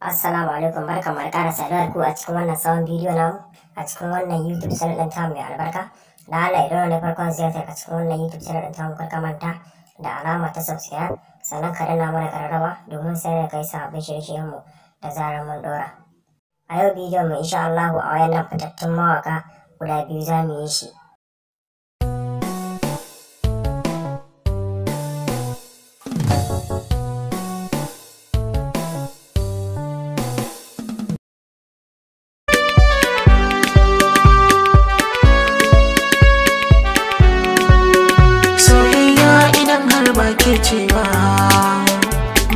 Assalamu alaikum, barkamu da ƙara saduwa ku a cikin wannan sabon bidiyo namu a cikin wannan YouTube channel ɗin tamu mai albarka. Da Allah idan ne farkon ziyartar a cikin wannan YouTube channel ɗin tamu kar ka manta da alama ta subscribe sannan ka danna mana ƙararrawa domin sanar da kai sabbin shirye-shiryen mu da zarar mun ɗora. A yau bidiyon mu insha Allahu a wayannan fitattun mawaƙa guda biyu za mu yi shi. Ke cewa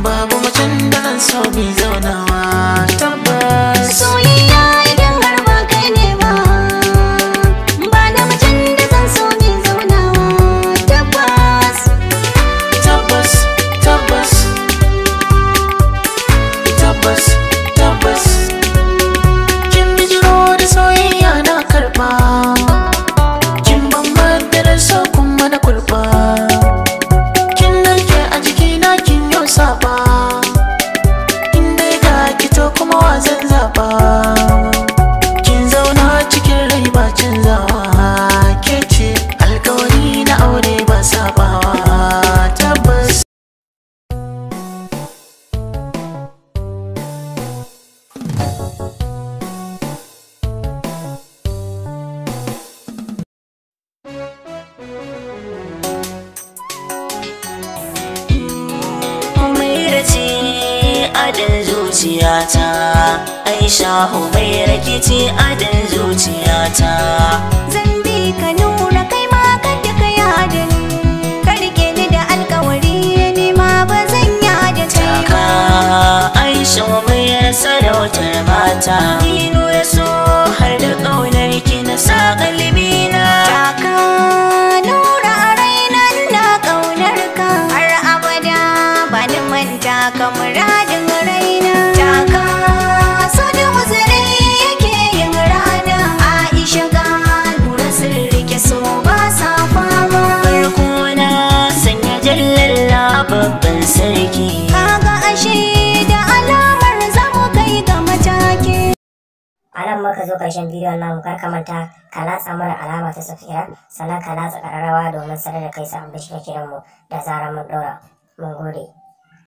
babu macen da zan so bi zaunawa tabbas soyayya idan har ba kai ne ba da macen da zan so bi zaunawa tabbas tabbas tabbas tabbas tabbas kin bijiro da soyayya na karba kin bambanta da so kuma na kurba saba inda ga kito kuma wa zan zaba kin zauna cikin rai ba canzawa ke ce alkawari na aure ba sabawa tabbas adin zuciyata Aisha mai rikici adin zuciyata zan bi ka nura kai ma kada ka yadin ka rike ni da alkawari ni ma ba zan yada kai ba Aisha mai sarautar mata ni nura so har da kaunar ki na sa kalbina taka nura a raina na kaunar ka har abada ba ni manta ka muradin raina taka so da uzuri yake yin rana Aisha ga nura sirri ke so ba sa fama farko na sanya jallalla babban sarki kaga ashe da alamar zamu kai ga mataki. A nan muka zo ƙarshen bidiyon namu, kar ka manta ka latsa mana alama ta subscribe sannan ka latsa ƙararrawa domin sanar da kai sabbin shirye-shiryenmu da zarar mun ɗora. Mun gode.